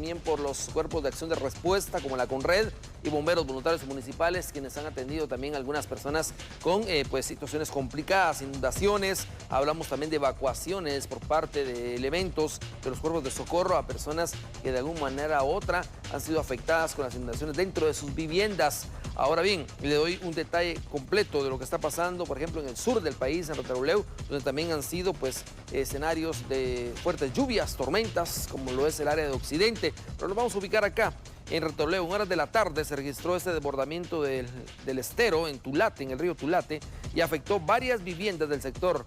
también por los cuerpos de acción de respuesta como la CONRED y bomberos voluntarios municipales, quienes han atendido también a algunas personas con pues, situaciones complicadas, inundaciones. Hablamos también de evacuaciones por parte de elementos de los cuerpos de socorro a personas que de alguna manera u otra han sido afectadas con las inundaciones dentro de sus viviendas. Ahora bien, le doy un detalle completo de lo que está pasando, por ejemplo, en el sur del país, en Retalhuleu, donde también han sido pues, escenarios de fuertes lluvias, tormentas, como lo es el área de Occidente. Pero nos vamos a ubicar acá, en Retalhuleu. En horas de la tarde se registró este desbordamiento del estero en Tulate, en el río Tulate, y afectó varias viviendas del sector.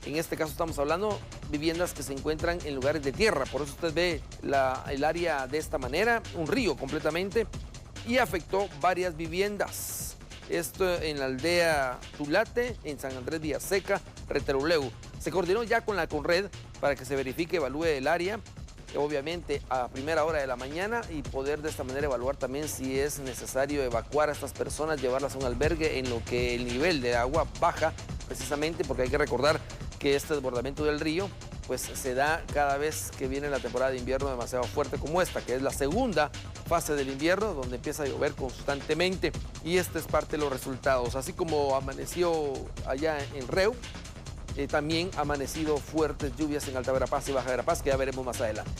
En este caso estamos hablando de viviendas que se encuentran en lugares de tierra. Por eso usted ve el área de esta manera, un río completamente, y afectó varias viviendas. Esto en la aldea Tulate, en San Andrés Villaseca, Retalhuleu. Se coordinó ya con la CONRED para que se verifique, evalúe el área, obviamente a primera hora de la mañana, y poder de esta manera evaluar también si es necesario evacuar a estas personas, llevarlas a un albergue en lo que el nivel de agua baja, precisamente porque hay que recordar que este desbordamiento del río pues se da cada vez que viene la temporada de invierno demasiado fuerte como esta, que es la segunda fase del invierno, donde empieza a llover constantemente, y este es parte de los resultados. Así como amaneció allá en Reu, también ha amanecido fuertes lluvias en Alta Verapaz y Baja Verapaz, que ya veremos más adelante.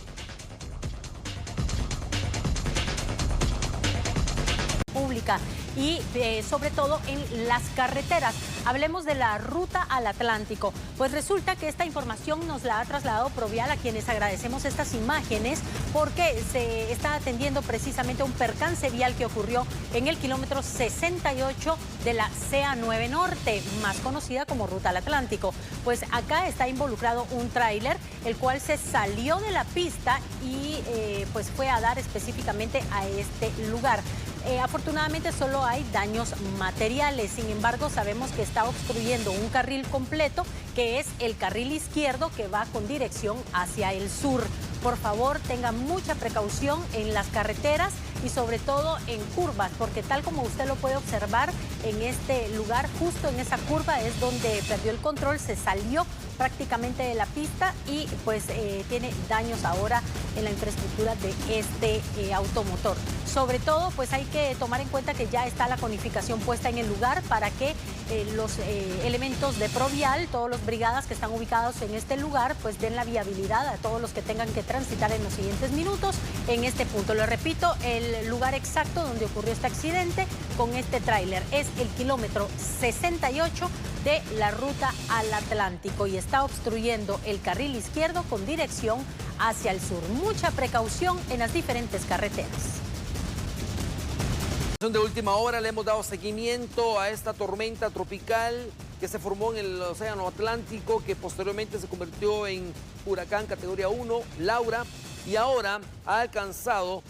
Pública y sobre todo en las carreteras. Hablemos de la ruta al Atlántico. Pues resulta que esta información nos la ha trasladado Provial, a quienes agradecemos estas imágenes, porque se está atendiendo precisamente un percance vial que ocurrió en el kilómetro 68 de la CA9 Norte, más conocida como ruta al Atlántico. Pues acá está involucrado un tráiler, el cual se salió de la pista y pues fue a dar específicamente a este lugar. Afortunadamente solo hay daños materiales, sin embargo sabemos que está obstruyendo un carril completo, que es el carril izquierdo que va con dirección hacia el sur. Por favor, tengan mucha precaución en las carreteras y sobre todo en curvas, porque tal como usted lo puede observar en este lugar, justo en esa curva es donde perdió el control, se salió prácticamente de la pista y pues tiene daños ahora en la infraestructura de este automotor. Sobre todo pues hay que tomar en cuenta que ya está la conificación puesta en el lugar para que los elementos de Provial, todas las brigadas que están ubicados en este lugar, pues den la viabilidad a todos los que tengan que transitar en los siguientes minutos en este punto. Lo repito, el lugar exacto donde ocurrió este accidente con este tráiler es el kilómetro 68 de la ruta al Atlántico y está obstruyendo el carril izquierdo con dirección hacia el sur. Mucha precaución en las diferentes carreteras. De última hora le hemos dado seguimiento a esta tormenta tropical que se formó en el Océano Atlántico, que posteriormente se convirtió en huracán categoría 1, Laura, y ahora ha alcanzado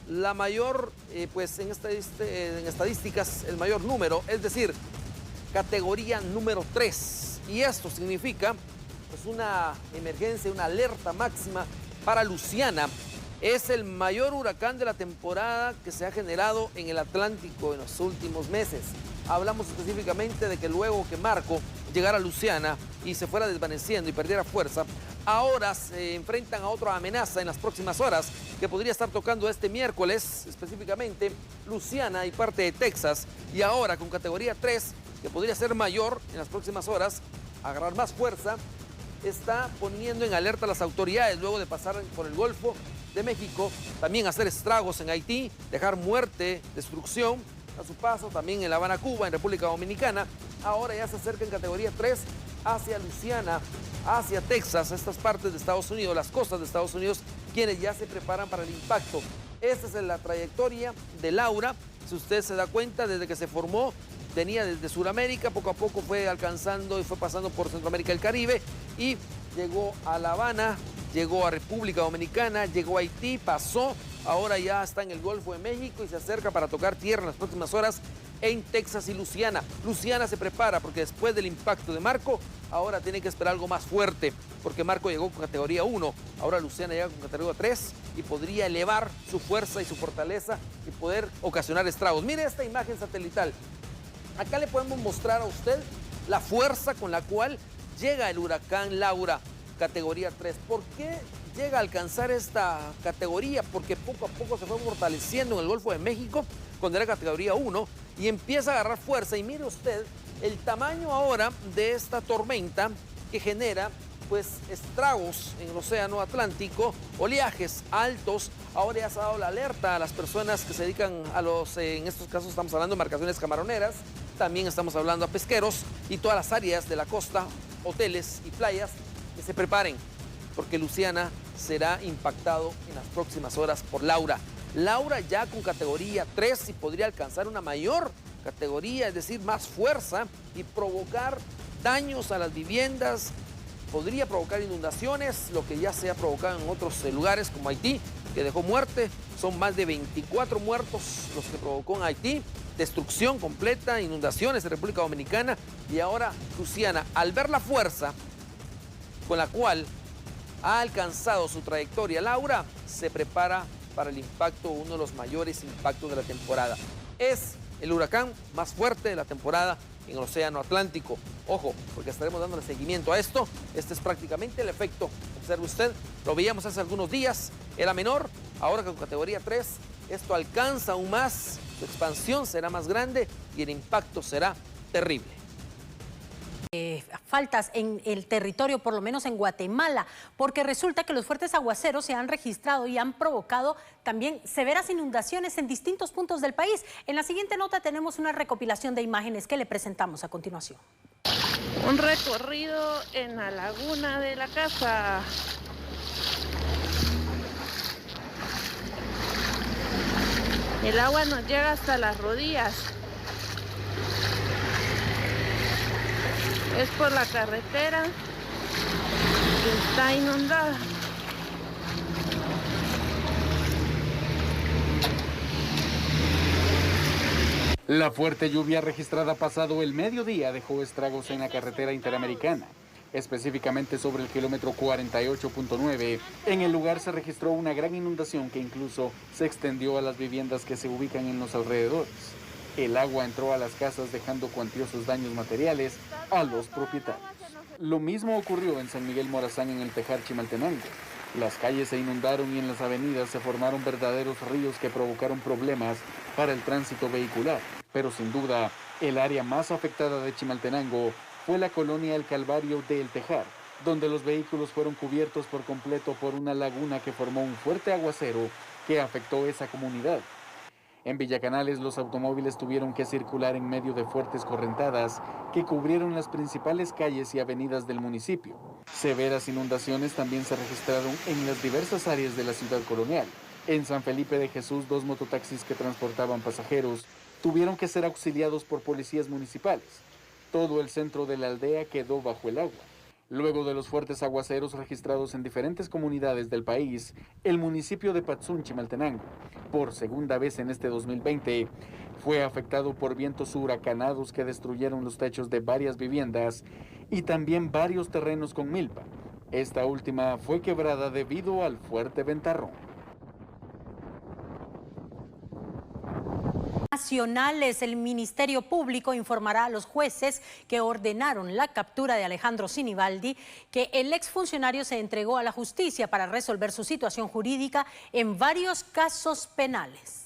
la mayor, pues en estadísticas, el mayor número, es decir, categoría número 3. Y esto significa pues, una emergencia, una alerta máxima para Luciana. Es el mayor huracán de la temporada que se ha generado en el Atlántico en los últimos meses. Hablamos específicamente de que luego que Marco llegara a Luciana y se fuera desvaneciendo y perdiera fuerza, ahora se enfrentan a otra amenaza en las próximas horas que podría estar tocando este miércoles, específicamente Luciana y parte de Texas, y ahora con categoría 3, que podría ser mayor en las próximas horas, agarrar más fuerza, está poniendo en alerta a las autoridades luego de pasar por el Golfo de México, también hacer estragos en Haití, dejar muerte, destrucción a su paso, también en La Habana, Cuba, en República Dominicana. Ahora ya se acerca en categoría 3 hacia Luciana, hacia Texas, estas partes de Estados Unidos, las costas de Estados Unidos, quienes ya se preparan para el impacto. Esta es la trayectoria de Laura. Si usted se da cuenta, desde que se formó, venía desde Sudamérica, poco a poco fue alcanzando y fue pasando por Centroamérica y el Caribe y llegó a La Habana, llegó a República Dominicana, llegó a Haití, pasó, ahora ya está en el Golfo de México y se acerca para tocar tierra en las próximas horas en Texas y Luciana. Luciana se prepara porque después del impacto de Marco, ahora tiene que esperar algo más fuerte, porque Marco llegó con categoría 1, ahora Luciana llega con categoría 3 y podría elevar su fuerza y su fortaleza y poder ocasionar estragos. Mire esta imagen satelital. Acá le podemos mostrar a usted la fuerza con la cual llega el huracán Laura, categoría 3. ¿Por qué llega a alcanzar esta categoría porque poco a poco se fue fortaleciendo en el Golfo de México cuando era categoría 1 y empieza a agarrar fuerza. Y mire usted el tamaño ahora de esta tormenta que genera pues estragos en el océano Atlántico, oleajes altos. Ahora ya se ha dado la alerta a las personas que se dedican a en estos casos estamos hablando de embarcaciones camaroneras, también estamos hablando a pesqueros y todas las áreas de la costa, hoteles y playas, que se preparen porque Luciana será impactado en las próximas horas por Laura. Laura ya con categoría 3 y podría alcanzar una mayor categoría, es decir, más fuerza y provocar daños a las viviendas, podría provocar inundaciones, lo que ya se ha provocado en otros lugares como Haití, que dejó muerte. Son más de 24 muertos los que provocó en Haití, destrucción completa, inundaciones en República Dominicana. Y ahora Luciana, al ver la fuerza con la cual ha alcanzado su trayectoria Laura, se prepara para el impacto, uno de los mayores impactos de la temporada. Es el huracán más fuerte de la temporada en el océano Atlántico. Ojo, porque estaremos dándole seguimiento a esto. Este es prácticamente el efecto. Observe usted, lo veíamos hace algunos días, era menor, ahora con categoría 3, esto alcanza aún más, su expansión será más grande y el impacto será terrible. Faltas en el territorio, por lo menos en Guatemala, porque resulta que los fuertes aguaceros se han registrado y han provocado también severas inundaciones en distintos puntos del país. En la siguiente nota tenemos una recopilación de imágenes que le presentamos a continuación. Un recorrido en la laguna de la casa. El agua nos llega hasta las rodillas. Es por la carretera que está inundada. La fuerte lluvia registrada pasado el mediodía dejó estragos en la carretera interamericana, específicamente sobre el kilómetro 48.9. En el lugar se registró una gran inundación que incluso se extendió a las viviendas que se ubican en los alrededores. El agua entró a las casas dejando cuantiosos daños materiales a los propietarios. Lo mismo ocurrió en San Miguel Morazán, en el Tejar Chimaltenango. Las calles se inundaron y en las avenidas se formaron verdaderos ríos que provocaron problemas para el tránsito vehicular. Pero sin duda, el área más afectada de Chimaltenango fue la colonia El Calvario de El Tejar, donde los vehículos fueron cubiertos por completo por una laguna que formó un fuerte aguacero que afectó esa comunidad. En Villacanales, los automóviles tuvieron que circular en medio de fuertes correntadas que cubrieron las principales calles y avenidas del municipio. Severas inundaciones también se registraron en las diversas áreas de la ciudad colonial. En San Felipe de Jesús, 2 mototaxis que transportaban pasajeros tuvieron que ser auxiliados por policías municipales. Todo el centro de la aldea quedó bajo el agua. Luego de los fuertes aguaceros registrados en diferentes comunidades del país, el municipio de Patzún, Chimaltenango, por segunda vez en este 2020, fue afectado por vientos huracanados que destruyeron los techos de varias viviendas y también varios terrenos con milpa. Esta última fue quebrada debido al fuerte ventarrón. Nacionales, el Ministerio Público informará a los jueces que ordenaron la captura de Alejandro Sinibaldi que el exfuncionario se entregó a la justicia para resolver su situación jurídica en varios casos penales.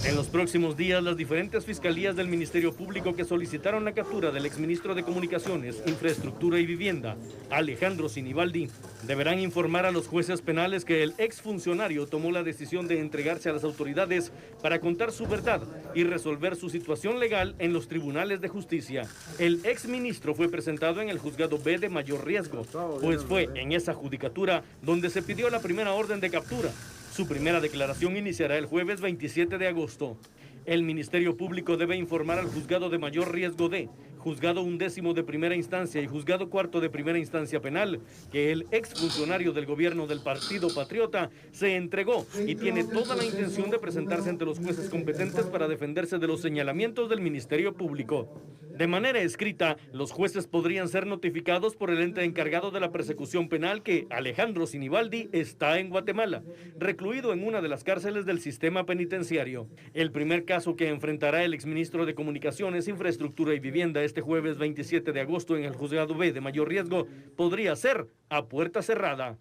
En los próximos días, las diferentes fiscalías del Ministerio Público que solicitaron la captura del exministro de Comunicaciones, Infraestructura y Vivienda, Alejandro Sinibaldi, deberán informar a los jueces penales que el exfuncionario tomó la decisión de entregarse a las autoridades para contar su verdad y resolver su situación legal en los tribunales de justicia. El exministro fue presentado en el Juzgado B de Mayor Riesgo, pues fue en esa judicatura donde se pidió la primera orden de captura. Su primera declaración iniciará el jueves 27 de agosto. El Ministerio Público debe informar al Juzgado de Mayor Riesgo D, Juzgado 11º de Primera Instancia y Juzgado 4º de Primera Instancia Penal que el exfuncionario del gobierno del Partido Patriota se entregó y tiene toda la intención de presentarse ante los jueces competentes para defenderse de los señalamientos del Ministerio Público. De manera escrita, los jueces podrían ser notificados por el ente encargado de la persecución penal que Alejandro Sinibaldi está en Guatemala, recluido en una de las cárceles del sistema penitenciario. El primer caso que enfrentará el exministro de Comunicaciones, Infraestructura y Vivienda este jueves 27 de agosto en el Juzgado B de Mayor Riesgo podría ser a puerta cerrada.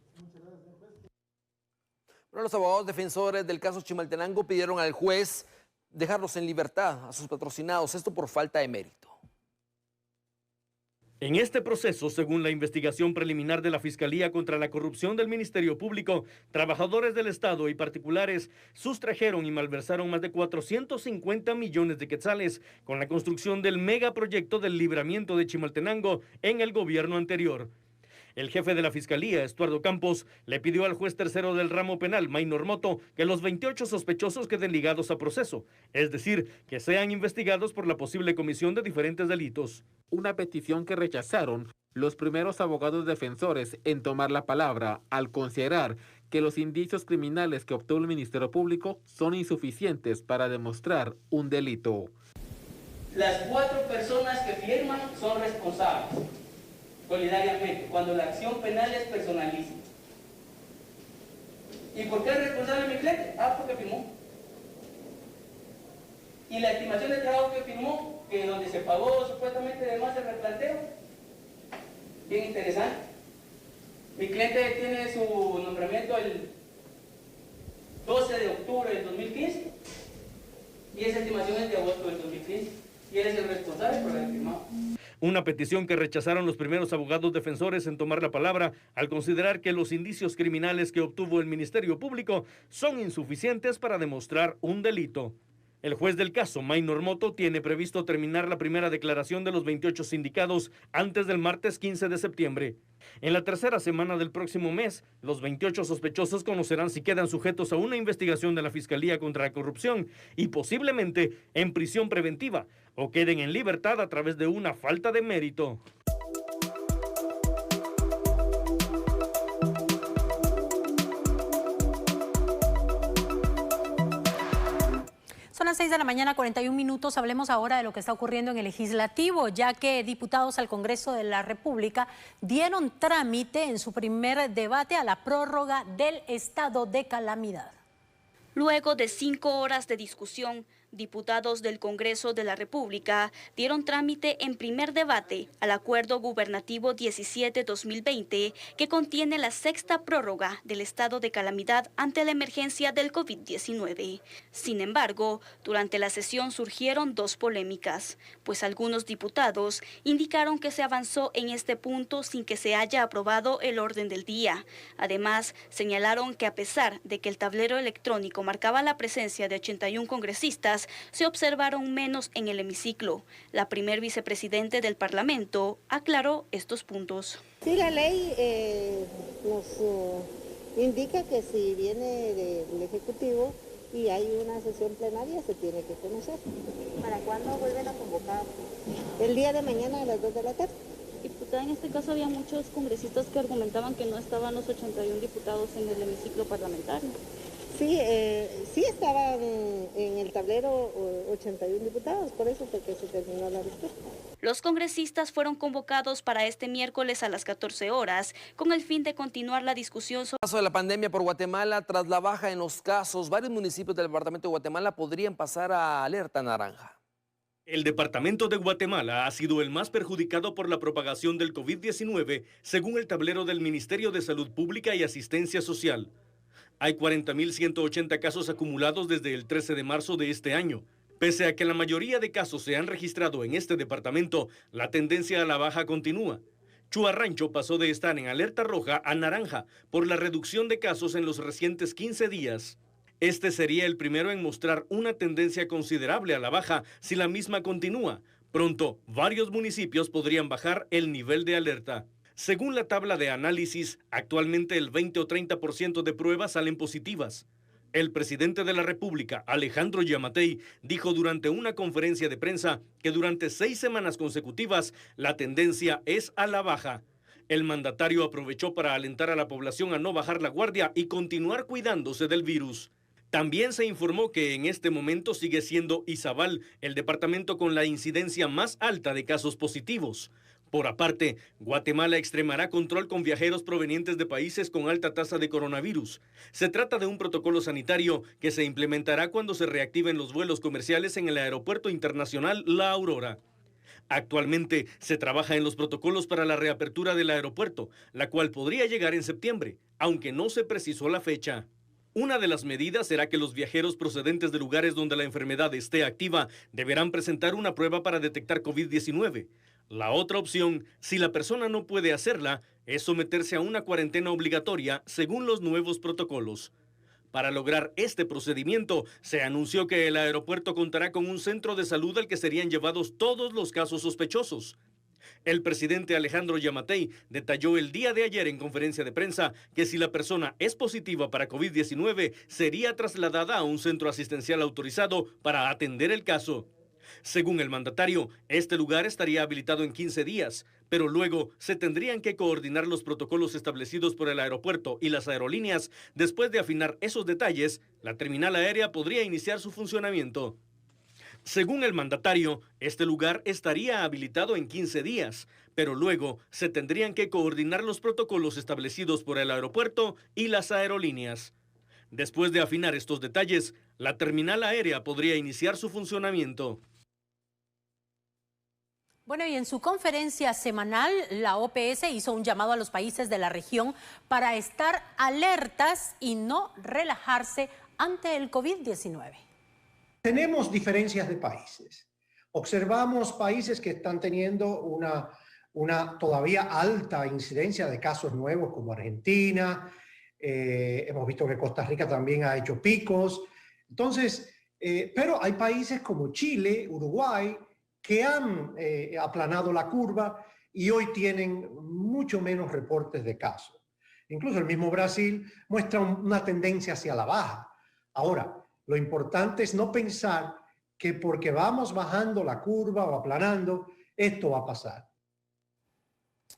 Bueno, los abogados defensores del caso Chimaltenango pidieron al juez dejarlos en libertad a sus patrocinados, esto por falta de mérito. En este proceso, según la investigación preliminar de la Fiscalía contra la Corrupción del Ministerio Público, trabajadores del Estado y particulares sustrajeron y malversaron más de 450 millones de quetzales con la construcción del megaproyecto del libramiento de Chimaltenango en el gobierno anterior. El jefe de la Fiscalía, Estuardo Campos, le pidió al juez tercero del ramo penal, Maynor Moto, que los 28 sospechosos queden ligados a proceso, es decir, que sean investigados por la posible comisión de diferentes delitos. Una petición que rechazaron los primeros abogados defensores en tomar la palabra al considerar que los indicios criminales que obtuvo el Ministerio Público son insuficientes para demostrar un delito. Las 4 personas que firman son responsables solidariamente, cuando la acción penal es personalísima. ¿Y por qué es responsable mi cliente? Porque firmó. Y la estimación de trabajo que firmó, que donde se pagó supuestamente de más el replanteo, bien interesante. Mi cliente tiene su nombramiento el 12 de octubre del 2015 y esa estimación es de agosto del 2015 y él es el responsable por haber firmado. Una petición que rechazaron los primeros abogados defensores en tomar la palabra al considerar que los indicios criminales que obtuvo el Ministerio Público son insuficientes para demostrar un delito. El juez del caso, Maynor Moto, tiene previsto terminar la primera declaración de los 28 sindicados antes del martes 15 de septiembre. En la tercera semana del próximo mes, los 28 sospechosos conocerán si quedan sujetos a una investigación de la Fiscalía contra la Corrupción y posiblemente en prisión preventiva o queden en libertad a través de una falta de mérito. Son las 6 de la mañana, 41 minutos. Hablemos ahora de lo que está ocurriendo en el Legislativo, ya que diputados al Congreso de la República dieron trámite en su primer debate a la prórroga del estado de calamidad. Luego de 5 horas de discusión, diputados del Congreso de la República dieron trámite en primer debate al Acuerdo Gubernativo 17-2020 que contiene la 6ª prórroga del estado de calamidad ante la emergencia del COVID-19. Sin embargo, durante la sesión surgieron 2 polémicas, pues algunos diputados indicaron que se avanzó en este punto sin que se haya aprobado el orden del día. Además, señalaron que a pesar de que el tablero electrónico marcaba la presencia de 81 congresistas, se observaron menos en el hemiciclo. La primer vicepresidente del Parlamento aclaró estos puntos. Sí, la ley nos indica que si viene del Ejecutivo y hay una sesión plenaria, se tiene que conocer. ¿Para cuándo vuelven a convocar? El día de mañana a las 2 de la tarde. Diputada, en este caso había muchos congresistas que argumentaban que no estaban los 81 diputados en el hemiciclo parlamentario. Sí, sí estaban en el tablero 81 diputados, por eso fue que se terminó la respuesta. Los congresistas fueron convocados para este miércoles a las 14 horas con el fin de continuar la discusión sobre El caso de la pandemia por Guatemala, tras la baja en los casos, varios municipios del departamento de Guatemala podrían pasar a alerta naranja. El departamento de Guatemala ha sido el más perjudicado por la propagación del COVID-19, según el tablero del Ministerio de Salud Pública y Asistencia Social. Hay 40.180 casos acumulados desde el 13 de marzo de este año. Pese a que la mayoría de casos se han registrado en este departamento, la tendencia a la baja continúa. Chuarrancho pasó de estar en alerta roja a naranja por la reducción de casos en los recientes 15 días. Este sería el primero en mostrar una tendencia considerable a la baja si la misma continúa. Pronto, varios municipios podrían bajar el nivel de alerta. Según la tabla de análisis, actualmente el 20 o 30% de pruebas salen positivas. El presidente de la República, Alejandro Yamatei, dijo durante una conferencia de prensa que durante 6 semanas consecutivas la tendencia es a la baja. El mandatario aprovechó para alentar a la población a no bajar la guardia y continuar cuidándose del virus. También se informó que en este momento sigue siendo Izabal el departamento con la incidencia más alta de casos positivos. Por aparte, Guatemala extremará control con viajeros provenientes de países con alta tasa de coronavirus. Se trata de un protocolo sanitario que se implementará cuando se reactiven los vuelos comerciales en el Aeropuerto Internacional La Aurora. Actualmente se trabaja en los protocolos para la reapertura del aeropuerto, la cual podría llegar en septiembre, aunque no se precisó la fecha. Una de las medidas será que los viajeros procedentes de lugares donde la enfermedad esté activa deberán presentar una prueba para detectar COVID-19. La otra opción, si la persona no puede hacerla, es someterse a una cuarentena obligatoria según los nuevos protocolos. Para lograr este procedimiento, se anunció que el aeropuerto contará con un centro de salud al que serían llevados todos los casos sospechosos. El presidente Alejandro Yamatei detalló el día de ayer en conferencia de prensa que si la persona es positiva para COVID-19, sería trasladada a un centro asistencial autorizado para atender el caso. Según el mandatario, este lugar estaría habilitado en 15 días, pero luego se tendrían que coordinar los protocolos establecidos por el aeropuerto y las aerolíneas. Después de afinar esos detalles, la terminal aérea podría iniciar su funcionamiento. Según el mandatario, este lugar estaría habilitado en 15 días, pero luego se tendrían que coordinar los protocolos establecidos por el aeropuerto y las aerolíneas. Después de afinar estos detalles, la terminal aérea podría iniciar su funcionamiento. Bueno, y en su conferencia semanal, la OPS hizo un llamado a los países de la región para estar alertas y no relajarse ante el COVID-19. Tenemos diferencias de países. Observamos países que están teniendo una todavía alta incidencia de casos nuevos como Argentina. Hemos visto que Costa Rica también ha hecho picos. Entonces, pero hay países como Chile, Uruguay, que han aplanado la curva y hoy tienen mucho menos reportes de casos. Incluso el mismo Brasil muestra una tendencia hacia la baja. Ahora, lo importante es no pensar que porque vamos bajando la curva o aplanando, esto va a pasar.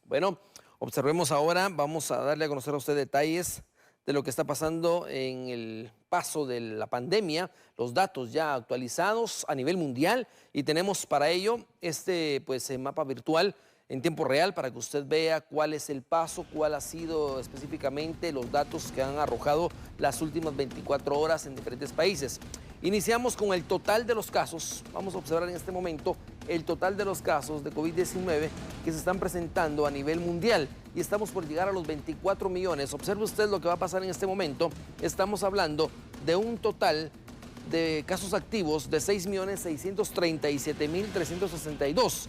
Bueno, observemos ahora, vamos a darle a conocer a usted detalles de lo que está pasando en el paso de la pandemia, los datos ya actualizados a nivel mundial, y tenemos para ello este mapa virtual en tiempo real para que usted vea cuál es el paso, cuál ha sido específicamente los datos que han arrojado las últimas 24 horas en diferentes países. Iniciamos con el total de los casos. Vamos a observar en este momento el total de los casos de COVID-19 que se están presentando a nivel mundial y estamos por llegar a los 24 millones. Observe usted lo que va a pasar en este momento. Estamos hablando de un total de casos activos de 6.637.362.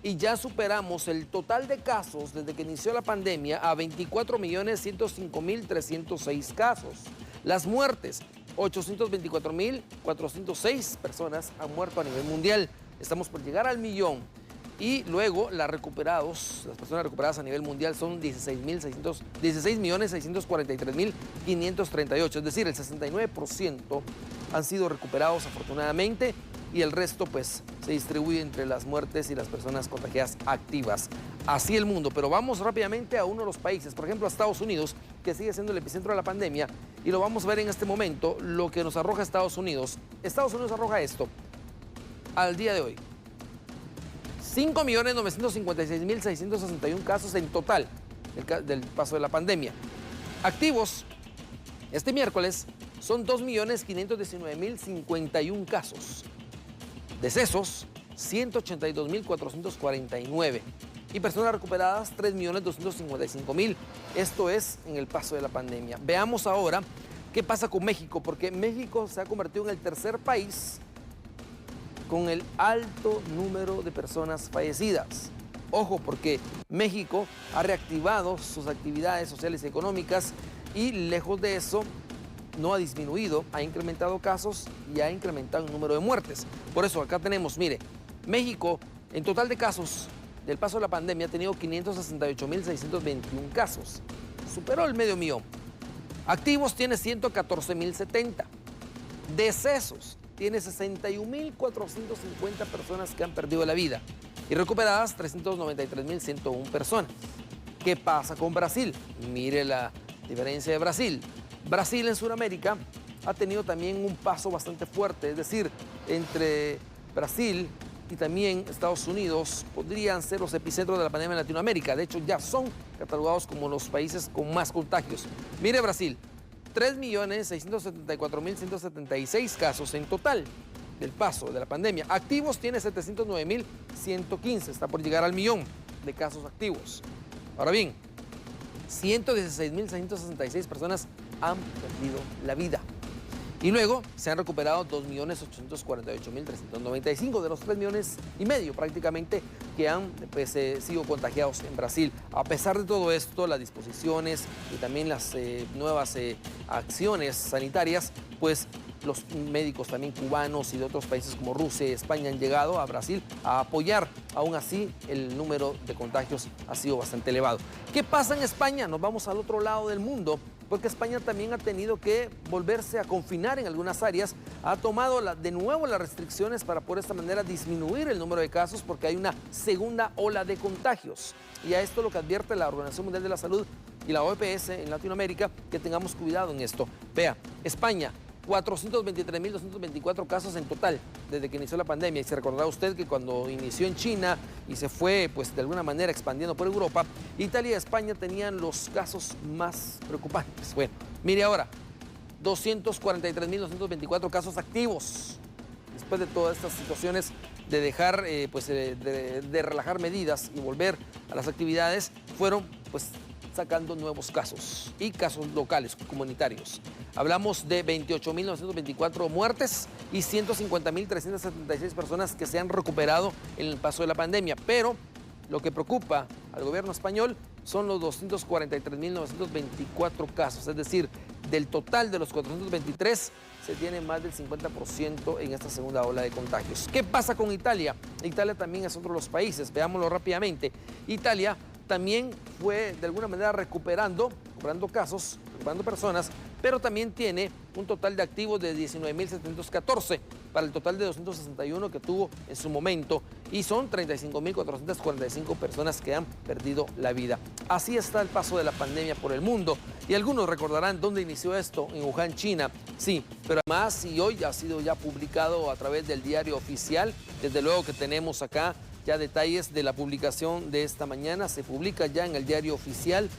Y ya superamos el total de casos desde que inició la pandemia a 24.105.306 casos. Las muertes, 824.406 personas han muerto a nivel mundial. Estamos por llegar al millón. Y luego las personas recuperadas a nivel mundial son 16.643.538. Es decir, el 69% han sido recuperados afortunadamente. Y el resto se distribuye entre las muertes y las personas contagiadas activas. Así el mundo, pero vamos rápidamente a uno de los países, por ejemplo a Estados Unidos, que sigue siendo el epicentro de la pandemia, y lo vamos a ver en este momento, lo que nos arroja Estados Unidos. Estados Unidos arroja esto, al día de hoy. 5.956.661 casos en total del paso de la pandemia. Activos, este miércoles, son 2.519.051 casos. Decesos, 182.449. Y personas recuperadas, 3.255.000. Esto es en el paso de la pandemia. Veamos ahora qué pasa con México, porque México se ha convertido en el tercer país con el alto número de personas fallecidas. Ojo, porque México ha reactivado sus actividades sociales y económicas y lejos de eso, no ha disminuido, ha incrementado casos y ha incrementado el número de muertes. Por eso acá tenemos, mire, México en total de casos del paso de la pandemia ha tenido 568.621 casos. Superó el medio millón. Activos tiene 114.070. Decesos tiene 61.450 personas que han perdido la vida. Y recuperadas 393.101 personas. ¿Qué pasa con Brasil? Mire la diferencia de Brasil. Brasil en Sudamérica ha tenido también un paso bastante fuerte, es decir, entre Brasil y también Estados Unidos podrían ser los epicentros de la pandemia en Latinoamérica. De hecho, ya son catalogados como los países con más contagios. Mire Brasil, 3.674.176 casos en total del paso de la pandemia. Activos tiene 709.115, está por llegar al millón de casos activos. Ahora bien, 116.666 personas han perdido la vida. Y luego se han recuperado 2.848.395 de los 3,5 millones prácticamente que han sido contagiados en Brasil. A pesar de todo esto, las disposiciones y también las nuevas acciones sanitarias, pues los médicos también cubanos y de otros países como Rusia y España han llegado a Brasil a apoyar. Aún así, el número de contagios ha sido bastante elevado. ¿Qué pasa en España? Nos vamos al otro lado del mundo, porque España también ha tenido que volverse a confinar en algunas áreas. Ha tomado de nuevo las restricciones para por esta manera disminuir el número de casos, porque hay una segunda ola de contagios. Y a esto lo que advierte la Organización Mundial de la Salud y la OPS en Latinoamérica, que tengamos cuidado en esto. Vea, España, 423.224 casos en total desde que inició la pandemia. Y se recordará usted que cuando inició en China y se fue, pues de alguna manera expandiendo por Europa, Italia y España tenían los casos más preocupantes. Bueno, mire ahora, 243.224 casos activos. Después de todas estas situaciones de dejar, de relajar medidas y volver a las actividades, fueron pues sacando nuevos casos y casos locales, comunitarios. Hablamos de 28.924 muertes y 150.376 personas que se han recuperado en el paso de la pandemia. Pero lo que preocupa al gobierno español son los 243.924 casos, es decir, del total de los 423 se tiene más del 50% en esta segunda ola de contagios. ¿Qué pasa con Italia? Italia también es otro de los países, veámoslo rápidamente. Italia también fue de alguna manera recuperando casos, recuperando personas, pero también tiene un total de activos de 19.714 para el total de 261 que tuvo en su momento, y son 35.445 personas que han perdido la vida. Así está el paso de la pandemia por el mundo, y algunos recordarán dónde inició esto, en Wuhan, China. Sí, pero además, y hoy ha sido ya publicado a través del Diario Oficial, desde luego que tenemos acá ya detalles de la publicación de esta mañana. Se publica ya en el Diario Oficial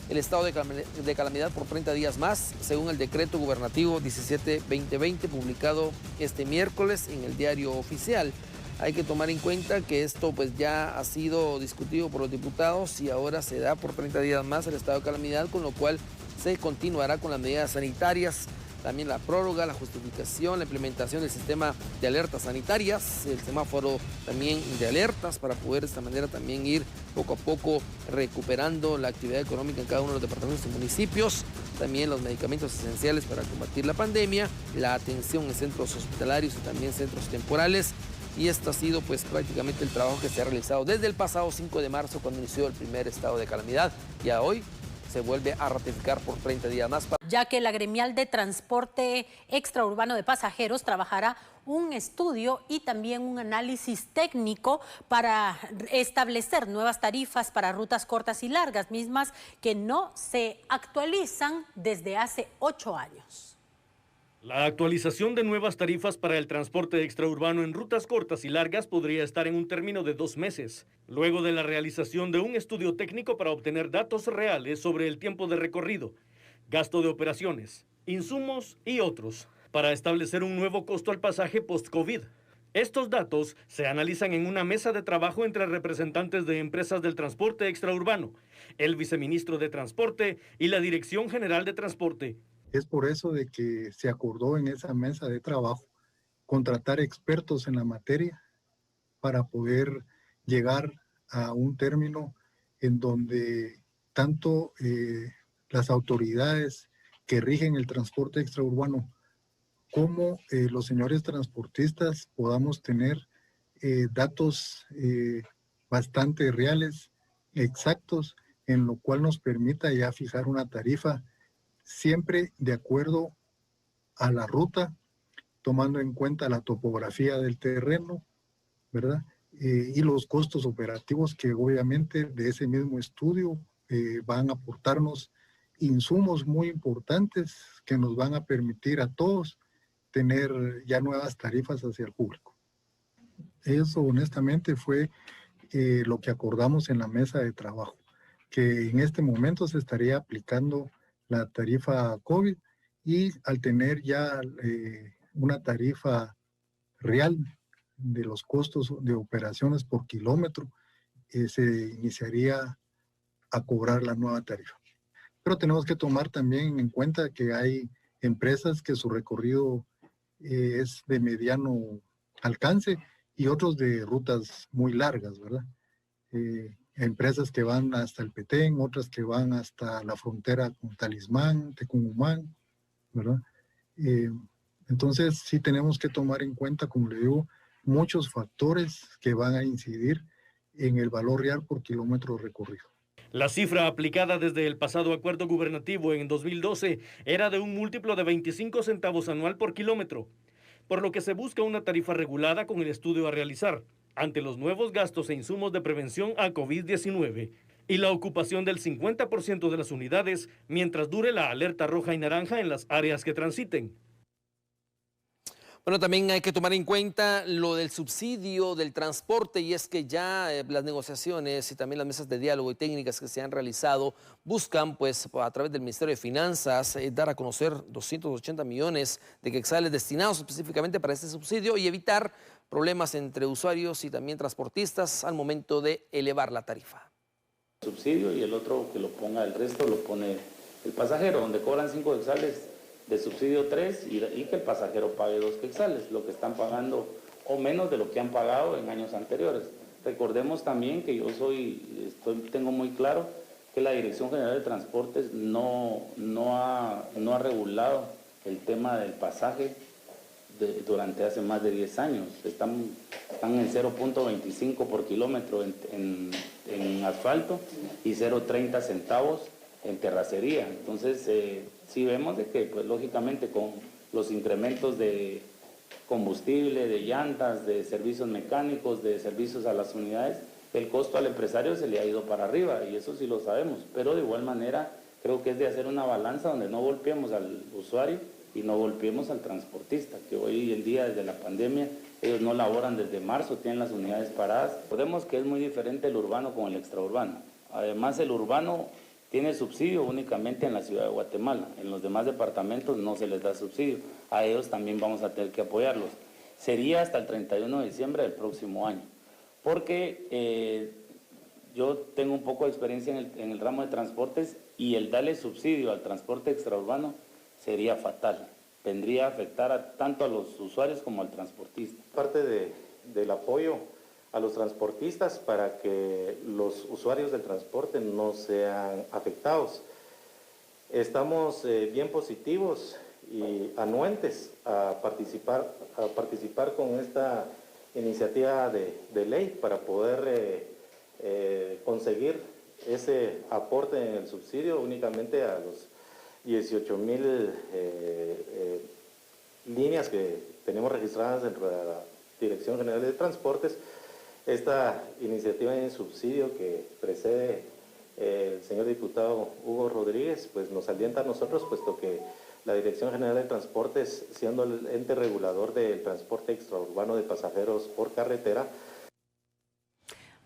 el estado de calamidad por 30 días más, según el decreto gubernativo 17-2020, publicado este miércoles en el Diario Oficial. Hay que tomar en cuenta que esto pues ya ha sido discutido por los diputados y ahora se da por 30 días más el estado de calamidad, con lo cual se continuará con las medidas sanitarias, también la prórroga, la justificación, la implementación del sistema de alertas sanitarias, el semáforo también de alertas, para poder de esta manera también ir poco a poco recuperando la actividad económica en cada uno de los departamentos y municipios, también los medicamentos esenciales para combatir la pandemia, la atención en centros hospitalarios y también centros temporales. Y esto ha sido pues prácticamente el trabajo que se ha realizado desde el pasado 5 de marzo, cuando inició el primer estado de calamidad, y a hoy se vuelve a ratificar por 30 días más. Ya que la gremial de transporte extraurbano de pasajeros trabajará un estudio y también un análisis técnico para establecer nuevas tarifas para rutas cortas y largas, mismas que no se actualizan desde hace 8 años. La actualización de nuevas tarifas para el transporte extraurbano en rutas cortas y largas podría estar en un término de 2 meses, luego de la realización de un estudio técnico para obtener datos reales sobre el tiempo de recorrido, gasto de operaciones, insumos y otros, para establecer un nuevo costo al pasaje post-COVID. Estos datos se analizan en una mesa de trabajo entre representantes de empresas del transporte extraurbano, el viceministro de Transporte y la Dirección General de Transporte. Es por eso de que se acordó en esa mesa de trabajo contratar expertos en la materia para poder llegar a un término en donde tanto las autoridades que rigen el transporte extraurbano como los señores transportistas podamos tener datos bastante reales, exactos, en lo cual nos permita ya fijar una tarifa siempre de acuerdo a la ruta, tomando en cuenta la topografía del terreno, ¿verdad? Y los costos operativos que obviamente de ese mismo estudio van a aportarnos insumos muy importantes que nos van a permitir a todos tener ya nuevas tarifas hacia el público. Eso honestamente fue lo que acordamos en la mesa de trabajo, que en este momento se estaría aplicando la tarifa COVID, y al tener ya una tarifa real de los costos de operaciones por kilómetro, se iniciaría a cobrar la nueva tarifa. pero tenemos que tomar también en cuenta que hay empresas que su recorrido es de mediano alcance y otros de rutas muy largas, ¿verdad? Empresas que van hasta el Petén, otras que van hasta la frontera con Talismán, Tecumumán, ¿verdad? Entonces sí tenemos que tomar en cuenta, como le digo, muchos factores que van a incidir en el valor real por kilómetro recorrido. La cifra aplicada desde el pasado acuerdo gubernativo en 2012 era de un múltiplo de 25 centavos anual por kilómetro, por lo que se busca una tarifa regulada con el estudio a realizar ante los nuevos gastos e insumos de prevención a COVID-19 y la ocupación del 50% de las unidades mientras dure la alerta roja y naranja en las áreas que transiten. Bueno, también hay que tomar en cuenta lo del subsidio del transporte, y es que ya las negociaciones y también las mesas de diálogo y técnicas que se han realizado buscan, pues, a través del Ministerio de Finanzas, dar a conocer 280 millones de quetzales destinados específicamente para este subsidio y evitar problemas entre usuarios y también transportistas al momento de elevar la tarifa. Subsidio, y el otro que lo ponga, el resto lo pone el pasajero, donde cobran 5 quetzales. De subsidio 3 y que el pasajero pague 2 quetzales, lo que están pagando o menos de lo que han pagado en años anteriores. Recordemos también que yo tengo muy claro que la Dirección General de Transportes no ha regulado el tema del pasaje durante hace más de 10 años. Están en 0.25 por kilómetro en asfalto y 0.30 centavos en terracería. Entonces, sí vemos de que, pues, lógicamente, con los incrementos de combustible, de llantas, de servicios mecánicos, de servicios a las unidades, el costo al empresario se le ha ido para arriba, y eso sí lo sabemos. Pero de igual manera, creo que es de hacer una balanza donde no golpeemos al usuario y no golpeemos al transportista, que hoy en día, desde la pandemia, ellos no laboran desde marzo, tienen las unidades paradas. Recordemos que es muy diferente el urbano con el extraurbano. Además, el urbano tiene subsidio únicamente en la ciudad de Guatemala. En los demás departamentos no se les da subsidio. A ellos también vamos a tener que apoyarlos. Sería hasta el 31 de diciembre del próximo año. Porque yo tengo un poco de experiencia en el ramo de transportes, y el darle subsidio al transporte extraurbano sería fatal. Vendría a afectar tanto a los usuarios como al transportista. Parte del apoyo a los transportistas para que los usuarios del transporte no sean afectados. Estamos bien positivos y anuentes a participar con esta iniciativa de ley para poder conseguir ese aporte en el subsidio únicamente a los 18,000 líneas que tenemos registradas dentro de la Dirección General de Transportes. Esta iniciativa en subsidio que precede el señor diputado Hugo Rodríguez, pues nos alienta a nosotros, puesto que la Dirección General de Transportes, siendo el ente regulador del transporte extraurbano de pasajeros por carretera.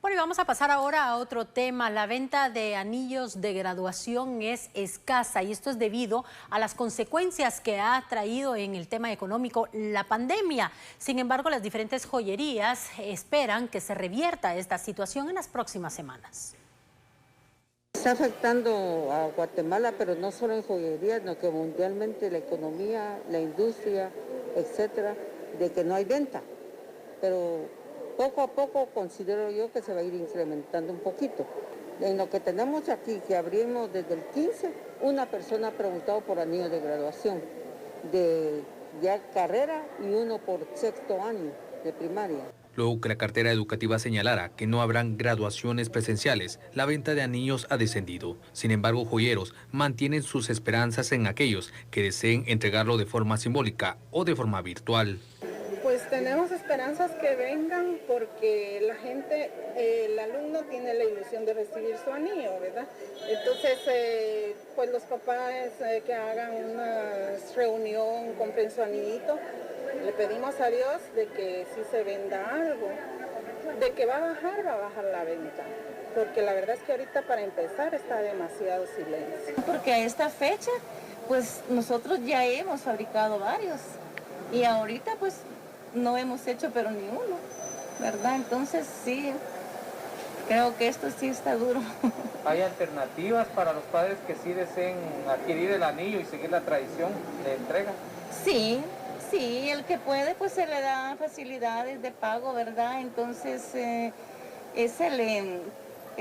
Bueno, y vamos a pasar ahora a otro tema. La venta de anillos de graduación es escasa, y esto es debido a las consecuencias que ha traído en el tema económico la pandemia. Sin embargo, las diferentes joyerías esperan que se revierta esta situación en las próximas semanas. Está afectando a Guatemala, pero no solo en joyería, sino que mundialmente la economía, la industria, etcétera, de que no hay venta. Pero poco a poco considero yo que se va a ir incrementando un poquito. En lo que tenemos aquí, que abrimos desde el 15, una persona ha preguntado por anillos de graduación, de ya carrera, y uno por 6º año de primaria. Luego que la cartera educativa señalara que no habrán graduaciones presenciales, la venta de anillos ha descendido. Sin embargo, joyeros mantienen sus esperanzas en aquellos que deseen entregarlo de forma simbólica o de forma virtual. Pues tenemos esperanzas que vengan, porque la gente, el alumno tiene la ilusión de recibir su anillo, ¿verdad? Entonces, pues los papás que hagan una reunión, compren su anillito. Le pedimos a Dios de que si se venda algo, de que va a bajar la venta. Porque la verdad es que ahorita, para empezar, está demasiado silencio. Porque a esta fecha, pues nosotros ya hemos fabricado varios, y ahorita pues no hemos hecho pero ni uno, ¿verdad? Entonces sí, creo que esto sí está duro. ¿Hay alternativas para los padres que sí deseen adquirir el anillo y seguir la tradición de entrega? Sí, el que puede pues se le da facilidades de pago, ¿verdad? Entonces es el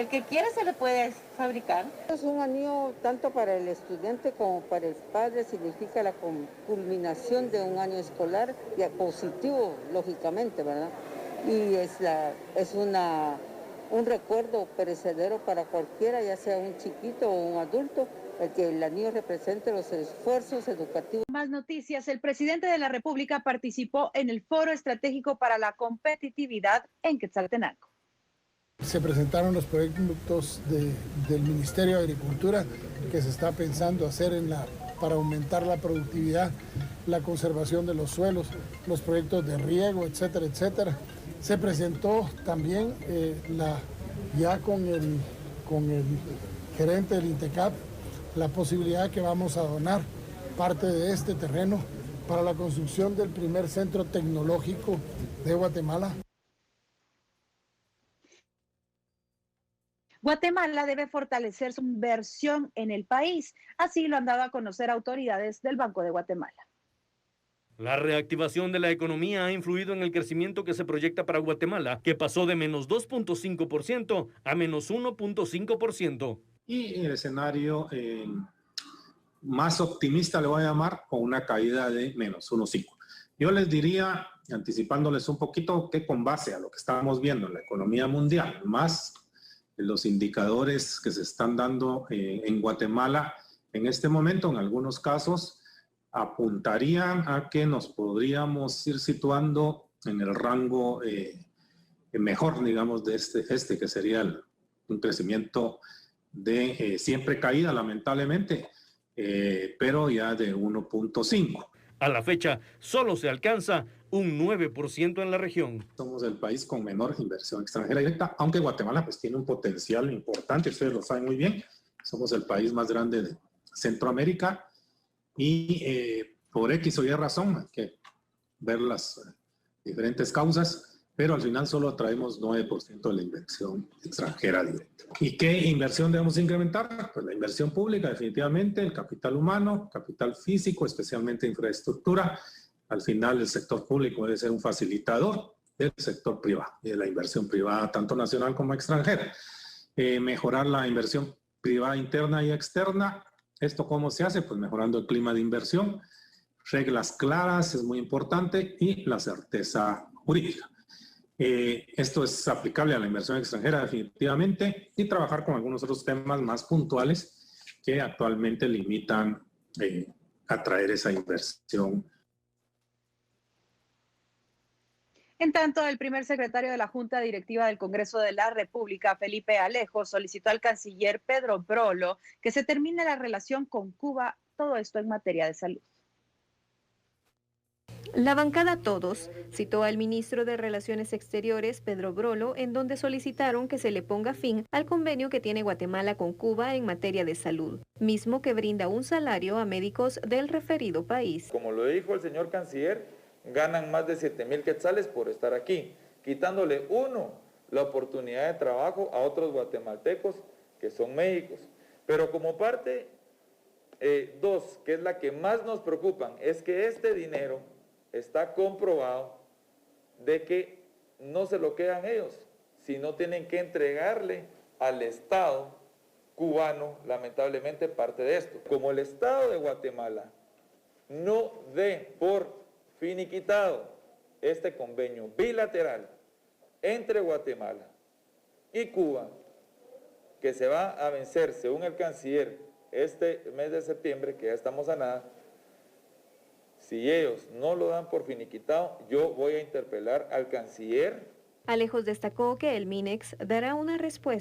que quiere se le puede fabricar. Es un anillo tanto para el estudiante como para el padre, significa la culminación de un año escolar y positivo, lógicamente, ¿verdad? Y es un recuerdo perecedero para cualquiera, ya sea un chiquito o un adulto, el que el anillo represente los esfuerzos educativos. Más noticias, el presidente de la República participó en el Foro Estratégico para la Competitividad en Quetzaltenango. Se presentaron los proyectos del Ministerio de Agricultura que se está pensando hacer para aumentar la productividad, la conservación de los suelos, los proyectos de riego, etcétera, etcétera. Se presentó también ya con el gerente del INTECAP la posibilidad que vamos a donar parte de este terreno para la construcción del primer centro tecnológico de Guatemala. Guatemala debe fortalecer su inversión en el país, así lo han dado a conocer autoridades del Banco de Guatemala. La reactivación de la economía ha influido en el crecimiento que se proyecta para Guatemala, que pasó de menos 2.5% a menos 1.5%. Y el escenario más optimista le voy a llamar, con una caída de menos 1.5. Yo les diría, anticipándoles un poquito, que con base a lo que estamos viendo en la economía mundial, más los indicadores que se están dando en Guatemala en este momento, en algunos casos, apuntarían a que nos podríamos ir situando en el rango mejor, digamos, de este que sería un crecimiento de siempre caída, lamentablemente, pero ya de 1.5. A la fecha, solo se alcanza un 9% en la región. Somos el país con menor inversión extranjera directa, aunque Guatemala pues tiene un potencial importante, ustedes lo saben muy bien. Somos el país más grande de Centroamérica y por X o Y razón hay que ver las diferentes causas, pero al final solo atraemos 9% de la inversión extranjera directa. ¿Y qué inversión debemos incrementar? Pues la inversión pública, definitivamente, el capital humano, capital físico, especialmente infraestructura. Al final el sector público debe ser un facilitador del sector privado y de la inversión privada, tanto nacional como extranjera. Mejorar la inversión privada interna y externa. ¿Esto cómo se hace? Pues mejorando el clima de inversión, reglas claras es muy importante y la certeza jurídica. Esto es aplicable a la inversión extranjera definitivamente y trabajar con algunos otros temas más puntuales que actualmente limitan atraer esa inversión. En tanto, el primer secretario de la Junta Directiva del Congreso de la República, Felipe Alejo, solicitó al canciller Pedro Brolo que se termine la relación con Cuba, todo esto en materia de salud. La bancada Todos citó al ministro de Relaciones Exteriores, Pedro Brolo, en donde solicitaron que se le ponga fin al convenio que tiene Guatemala con Cuba en materia de salud, mismo que brinda un salario a médicos del referido país. Como lo dijo el señor canciller, ganan más de 7,000 quetzales por estar aquí, quitándole la oportunidad de trabajo a otros guatemaltecos que son médicos. Pero como parte, dos, que es la que más nos preocupan, es que este dinero está comprobado de que no se lo quedan ellos, sino tienen que entregarle al Estado cubano, lamentablemente, parte de esto. Como el Estado de Guatemala no dé por finiquitado este convenio bilateral entre Guatemala y Cuba, que se va a vencer, según el canciller, este mes de septiembre, que ya estamos a nada. Si ellos no lo dan por finiquitado, yo voy a interpelar al canciller. Alejos destacó que el MINEX dará una respuesta